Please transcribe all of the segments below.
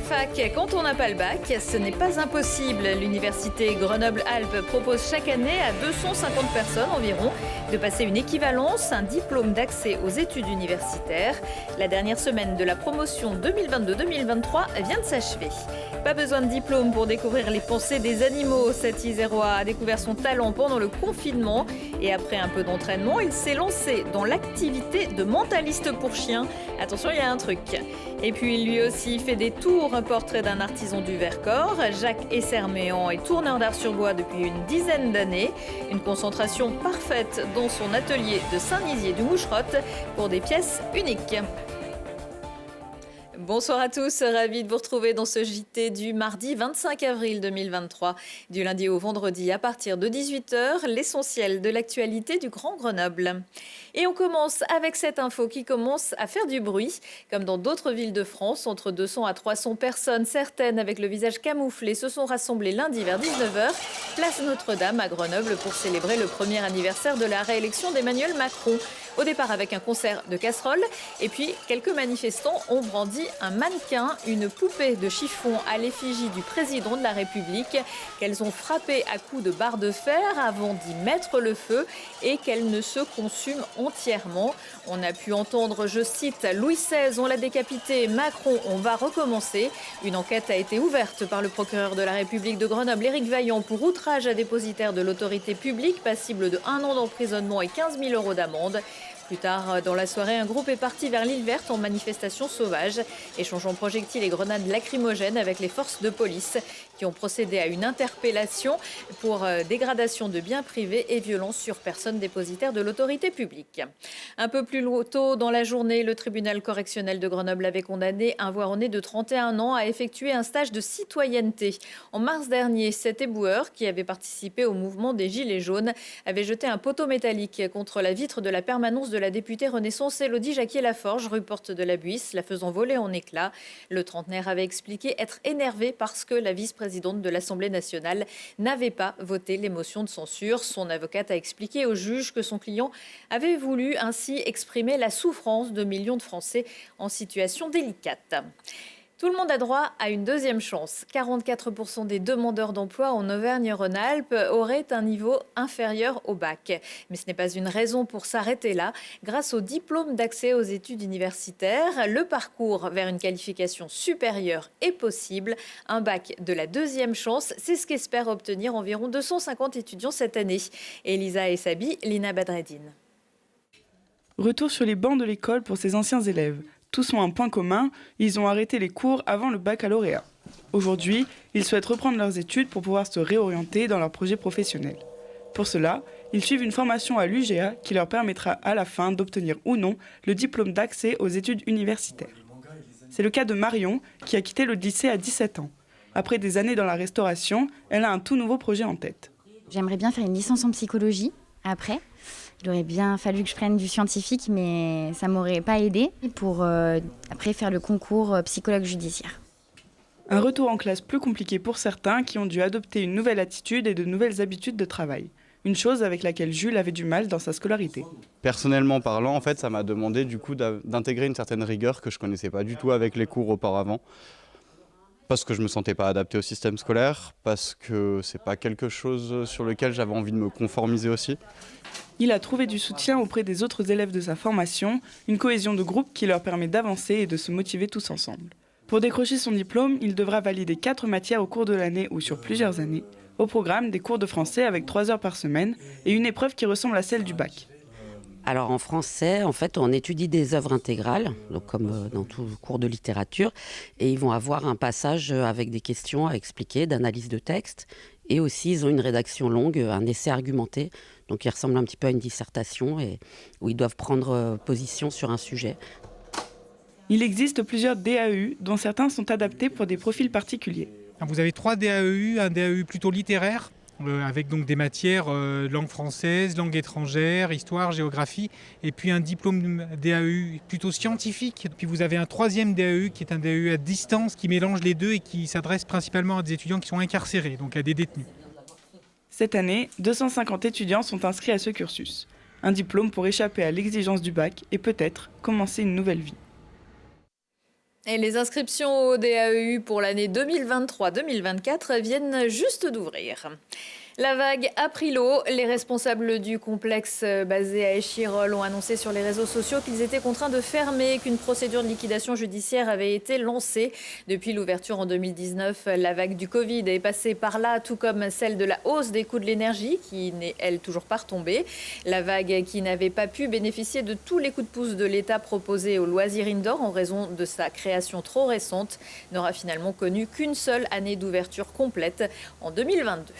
fac quand on n'a pas le bac, ce n'est pas impossible. L'université Grenoble-Alpes propose chaque année à 250 personnes environ de passer une équivalence, un diplôme d'accès aux études universitaires. La dernière semaine de la promotion 2022-2023 vient de s'achever. Pas besoin de diplôme pour découvrir les pensées des animaux. Cet Isérois a découvert son talent pendant le confinement et après un peu d'entraînement, il s'est lancé dans l'activité de mentaliste pour chiens. Attention, il y a un truc. Et puis lui aussi fait des tours, portrait d'un artisan du Vercors. Jacques Esserméan est tourneur d'art sur bois depuis une dizaine d'années. Une concentration parfaite dans son atelier de Saint-Nizier du Moucherotte pour des pièces uniques. Bonsoir à tous, ravi de vous retrouver dans ce JT du mardi 25 avril 2023. Du lundi au vendredi à partir de 18h, l'essentiel de l'actualité du Grand Grenoble. Et on commence avec cette info qui commence à faire du bruit. Comme dans d'autres villes de France, entre 200 à 300 personnes, certaines avec le visage camouflé, se sont rassemblées lundi vers 19h, place Notre-Dame à Grenoble pour célébrer le premier anniversaire de la réélection d'Emmanuel Macron. Au départ avec un concert de casseroles et puis quelques manifestants ont brandi un mannequin, une poupée de chiffon à l'effigie du président de la République qu'elles ont frappé à coups de barre de fer avant d'y mettre le feu et qu'elle ne se consume entièrement. On a pu entendre, je cite, Louis XVI, on l'a décapité, Macron, on va recommencer. Une enquête a été ouverte par le procureur de la République de Grenoble, Éric Vaillant, pour outrage à dépositaire de l'autorité publique, passible de 1 an d'emprisonnement et 15 000 € d'amende. Plus tard dans la soirée, un groupe est parti vers l'île Verte en manifestation sauvage, échangeant projectiles et grenades lacrymogènes avec les forces de police qui ont procédé à une interpellation pour dégradation de biens privés et violence sur personnes dépositaires de l'autorité publique. Un peu plus tôt dans la journée, le tribunal correctionnel de Grenoble avait condamné un Voironnais de 31 ans à effectuer un stage de citoyenneté. En mars dernier, cet éboueur, qui avait participé au mouvement des Gilets jaunes, avait jeté un poteau métallique contre la vitre de la permanence de la députée Renaissance Élodie Jacquier-Laforge, rue Porte de la Buisse, la faisant voler en éclats. Le trentenaire avait expliqué être énervé parce que la vice-présidente de l'Assemblée nationale n'avait pas voté les motions de censure. Son avocate a expliqué au juge que son client avait voulu ainsi exprimer la souffrance de millions de Français en situation délicate. Tout le monde a droit à une deuxième chance. 44% des demandeurs d'emploi en Auvergne-Rhône-Alpes auraient un niveau inférieur au bac. Mais ce n'est pas une raison pour s'arrêter là. Grâce au diplôme d'accès aux études universitaires, le parcours vers une qualification supérieure est possible. Un bac de la deuxième chance, c'est ce qu'espèrent obtenir environ 250 étudiants cette année. Elisa Essabi, Lina Badreddine. Retour sur les bancs de l'école pour ces anciens élèves. Tous ont un point commun, ils ont arrêté les cours avant le baccalauréat. Aujourd'hui, ils souhaitent reprendre leurs études pour pouvoir se réorienter dans leur projet professionnel. Pour cela, ils suivent une formation à l'UGA qui leur permettra à la fin d'obtenir ou non le diplôme d'accès aux études universitaires. C'est le cas de Marion, qui a quitté le lycée à 17 ans. Après des années dans la restauration, elle a un tout nouveau projet en tête. J'aimerais bien faire une licence en psychologie après. Il aurait bien fallu que je prenne du scientifique, mais ça ne m'aurait pas aidé pour après faire le concours psychologue judiciaire. Un retour en classe plus compliqué pour certains qui ont dû adopter une nouvelle attitude et de nouvelles habitudes de travail. Une chose avec laquelle Jules avait du mal dans sa scolarité. Personnellement parlant, en fait, ça m'a demandé du coup d'intégrer une certaine rigueur que je ne connaissais pas du tout avec les cours auparavant. Parce que je ne me sentais pas adapté au système scolaire, parce que ce n'est pas quelque chose sur lequel j'avais envie de me conformiser aussi. Il a trouvé du soutien auprès des autres élèves de sa formation, une cohésion de groupe qui leur permet d'avancer et de se motiver tous ensemble. Pour décrocher son diplôme, il devra valider 4 matières au cours de l'année ou sur plusieurs années. Au programme, des cours de français avec 3 heures par semaine et une épreuve qui ressemble à celle du bac. Alors en français, en fait, on étudie des œuvres intégrales, donc comme dans tout cours de littérature, et ils vont avoir un passage avec des questions à expliquer, d'analyse de texte, et aussi ils ont une rédaction longue, un essai argumenté, donc il ressemble un petit peu à une dissertation, et où ils doivent prendre position sur un sujet. Il existe plusieurs DAU, dont certains sont adaptés pour des profils particuliers. Vous avez 3 DAEU, un DAEU plutôt littéraire, avec donc des matières langue française, langue étrangère, histoire, géographie, et puis un diplôme DAEU plutôt scientifique. Puis vous avez un 3e DAEU qui est un DAEU à distance qui mélange les deux et qui s'adresse principalement à des étudiants qui sont incarcérés, donc à des détenus. Cette année, 250 étudiants sont inscrits à ce cursus. Un diplôme pour échapper à l'exigence du bac et peut-être commencer une nouvelle vie. Et les inscriptions au DAEU pour l'année 2023-2024 viennent juste d'ouvrir. La vague a pris l'eau. Les responsables du complexe basé à Échirolles ont annoncé sur les réseaux sociaux qu'ils étaient contraints de fermer, qu'une procédure de liquidation judiciaire avait été lancée. Depuis l'ouverture en 2019, la vague du Covid est passée par là, tout comme celle de la hausse des coûts de l'énergie, qui n'est, elle, toujours pas retombée. La vague qui n'avait pas pu bénéficier de tous les coups de pouce de l'État proposés au loisir indoor en raison de sa création trop récente n'aura finalement connu qu'une seule année d'ouverture complète en 2022.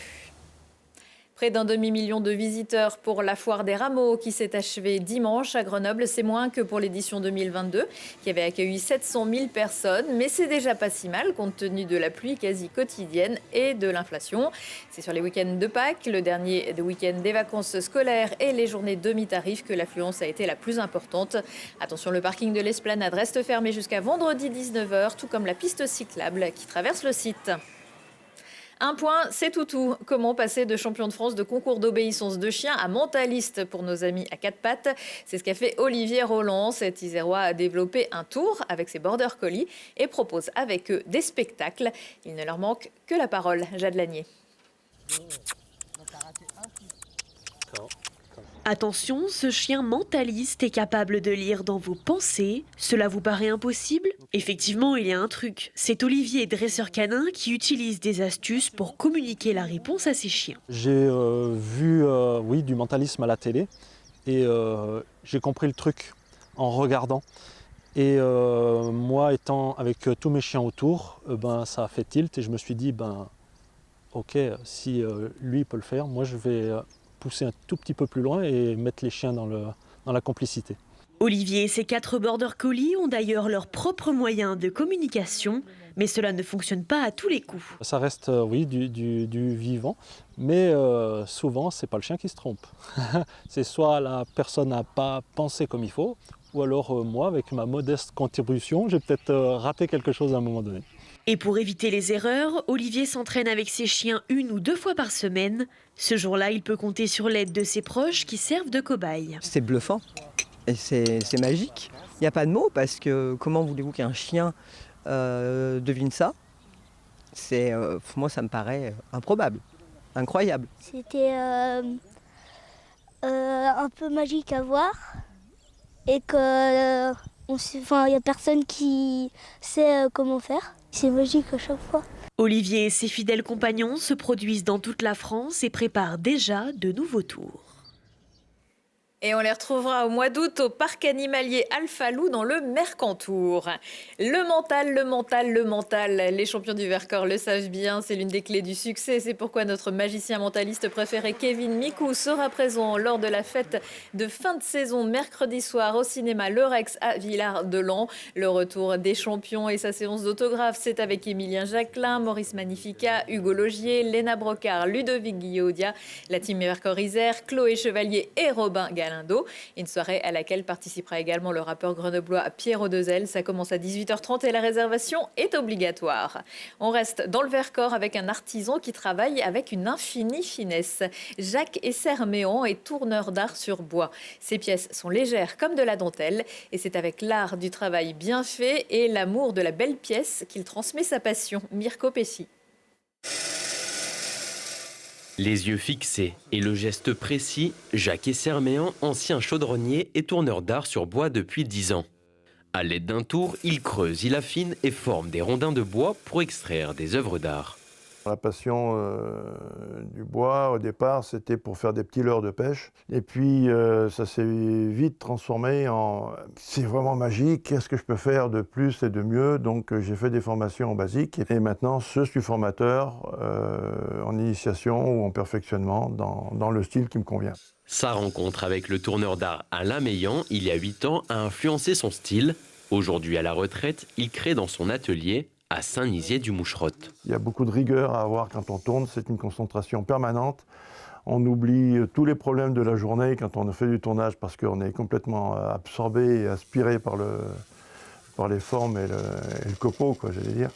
Près d'un demi-million de visiteurs pour la foire des rameaux qui s'est achevée dimanche à Grenoble. C'est moins que pour l'édition 2022 qui avait accueilli 700 000 personnes. Mais c'est déjà pas si mal compte tenu de la pluie quasi quotidienne et de l'inflation. C'est sur les week-ends de Pâques, le dernier week-end des vacances scolaires et les journées demi-tarifs que l'affluence a été la plus importante. Attention, le parking de l'Esplanade reste fermé jusqu'à vendredi 19h, tout comme la piste cyclable qui traverse le site. Un point, c'est tout. Comment passer de champion de France de concours d'obéissance de chien à mentaliste pour nos amis à quatre pattes? C'est ce qu'a fait Olivier Roland. Cet Isérois a développé un tour avec ses border collies et propose avec eux des spectacles. Il ne leur manque que la parole. Jade Lanier. Attention, ce chien mentaliste est capable de lire dans vos pensées. Cela vous paraît impossible? Effectivement, il y a un truc. C'est Olivier, dresseur canin, qui utilise des astuces pour communiquer la réponse à ses chiens. J'ai vu du mentalisme à la télé et j'ai compris le truc en regardant. Et moi, étant avec tous mes chiens autour, ça a fait tilt et je me suis dit, ok, si lui peut le faire, moi je vais pousser un tout petit peu plus loin et mettre les chiens dans la complicité. Olivier et ses 4 border collies ont d'ailleurs leurs propres moyens de communication, mais cela ne fonctionne pas à tous les coups. Ça reste, du vivant, mais souvent, c'est pas le chien qui se trompe. C'est soit la personne n'a pas pensé comme il faut, ou alors moi, avec ma modeste contribution, j'ai peut-être raté quelque chose à un moment donné. Et pour éviter les erreurs, Olivier s'entraîne avec ses chiens 1 ou 2 fois par semaine. Ce jour-là, il peut compter sur l'aide de ses proches qui servent de cobayes. C'est bluffant et c'est magique. Il n'y a pas de mots parce que comment voulez-vous qu'un chien devine ça? Moi, ça me paraît improbable, incroyable. C'était un peu magique à voir et que il n'y a personne qui sait comment faire. C'est magique à chaque fois. Olivier et ses fidèles compagnons se produisent dans toute la France et préparent déjà de nouveaux tours. Et on les retrouvera au mois d'août au parc animalier Alphalou dans le Mercantour. Le mental. Les champions du Vercors le savent bien, c'est l'une des clés du succès. C'est pourquoi notre magicien mentaliste préféré Kevin Micou sera présent lors de la fête de fin de saison mercredi soir au cinéma Le Rex à Villard-de-Lans. Le retour des champions et sa séance d'autographes, c'est avec Émilien Jacquelin, Maurice Magnifica, Hugo Logier, Léna Brocard, Ludovic Guillaudia, la team Vercors-Isère, Chloé Chevalier et Robin Galindo. Une soirée à laquelle participera également le rappeur grenoblois Pierre Audezel. Ça commence à 18h30 et la réservation est obligatoire. On reste dans le Vercors avec un artisan qui travaille avec une infinie finesse. Jacques Esserméan est tourneur d'art sur bois. Ses pièces sont légères comme de la dentelle et c'est avec l'art du travail bien fait et l'amour de la belle pièce qu'il transmet sa passion. Mirko Pessi. Les yeux fixés et le geste précis, Jacques Esserméan, ancien chaudronnier et tourneur d'art sur bois depuis 10 ans. À l'aide d'un tour, il creuse, il affine et forme des rondins de bois pour extraire des œuvres d'art. La passion du bois, au départ, c'était pour faire des petits leurres de pêche. Et puis, ça s'est vite transformé en « c'est vraiment magique, qu'est-ce que je peux faire de plus et de mieux ?» Donc, j'ai fait des formations en basique. Et maintenant, je suis formateur en initiation ou en perfectionnement dans le style qui me convient. Sa rencontre avec le tourneur d'art Alain Meillan, il y a 8 ans, a influencé son style. Aujourd'hui à la retraite, il crée dans son atelier à Saint-Nizier-du-Moucherotte. Il y a beaucoup de rigueur à avoir quand on tourne, c'est une concentration permanente. On oublie tous les problèmes de la journée quand on fait du tournage parce qu'on est complètement absorbé et aspiré par les formes et le copeau, j'allais dire.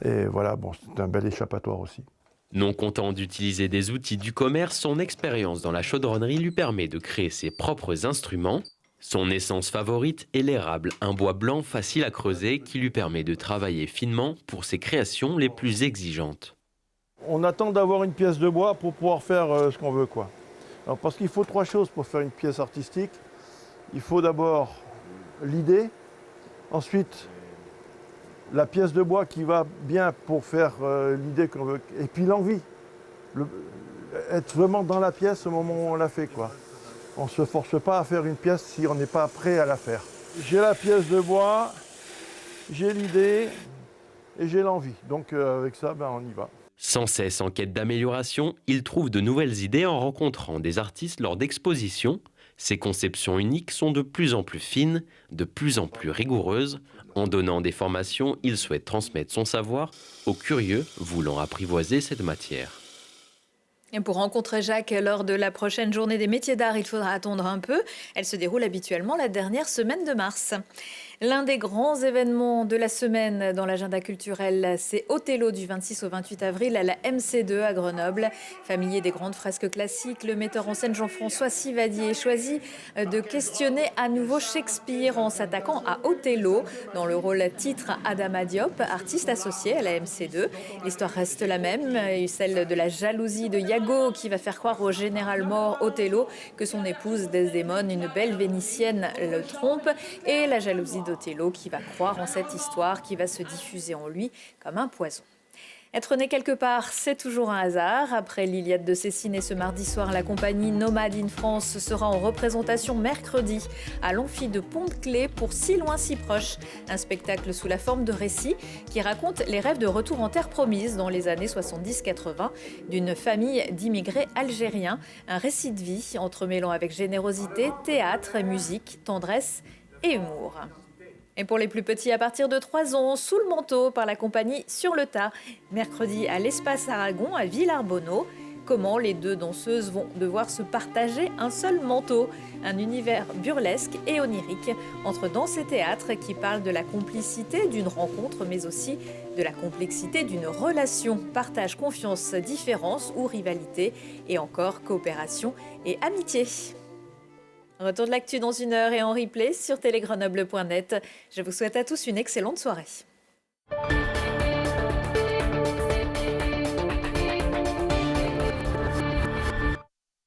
Et voilà, c'est un bel échappatoire aussi. Non content d'utiliser des outils du commerce, son expérience dans la chaudronnerie lui permet de créer ses propres instruments. Son essence favorite est l'érable, un bois blanc facile à creuser qui lui permet de travailler finement pour ses créations les plus exigeantes. On attend d'avoir une pièce de bois pour pouvoir faire ce qu'on veut, quoi. Alors, parce qu'il faut 3 choses pour faire une pièce artistique. Il faut d'abord l'idée, ensuite la pièce de bois qui va bien pour faire l'idée qu'on veut, et puis l'envie. Être vraiment dans la pièce au moment où on la fait, quoi. On ne se force pas à faire une pièce si on n'est pas prêt à la faire. J'ai la pièce de bois, j'ai l'idée et j'ai l'envie. Donc avec ça, on y va. Sans cesse en quête d'amélioration, il trouve de nouvelles idées en rencontrant des artistes lors d'expositions. Ses conceptions uniques sont de plus en plus fines, de plus en plus rigoureuses. En donnant des formations, il souhaite transmettre son savoir aux curieux voulant apprivoiser cette matière. Et pour rencontrer Jacques lors de la prochaine journée des métiers d'art, il faudra attendre un peu. Elle se déroule habituellement la dernière semaine de mars. L'un des grands événements de la semaine dans l'agenda culturel, c'est Othello du 26 au 28 avril à la MC2 à Grenoble. Familier des grandes fresques classiques, le metteur en scène Jean-François Sivadier choisit de questionner à nouveau Shakespeare en s'attaquant à Othello. Dans le rôle titre, Adama Diop, artiste associé à la MC2. L'histoire reste la même, celle de la jalousie de Iago qui va faire croire au général mort Othello que son épouse Desdémone, une belle Vénitienne, le trompe, et la jalousie d'Othello qui va croire en cette histoire qui va se diffuser en lui comme un poison. Être né quelque part, c'est toujours un hasard. Après l'Iliade de Cécine ce mardi soir, la compagnie Nomade in France sera en représentation mercredi à l'Amphi de Pont-de-Claix pour Si loin, si proche. Un spectacle sous la forme de récit qui raconte les rêves de retour en terre promise dans les années 70-80 d'une famille d'immigrés algériens. Un récit de vie entremêlant avec générosité, théâtre, musique, tendresse et humour. Et pour les plus petits, à partir de 3 ans, Sous le manteau par la compagnie Sur le tas. Mercredi à l'Espace Aragon à Villarbonneau. Comment les 2 danseuses vont devoir se partager un seul manteau. Un univers burlesque et onirique entre danse et théâtre qui parle de la complicité d'une rencontre, mais aussi de la complexité d'une relation. Partage, confiance, différence ou rivalité et encore coopération et amitié. Retour de l'actu dans 1 heure et en replay sur télégrenoble.net. Je vous souhaite à tous une excellente soirée.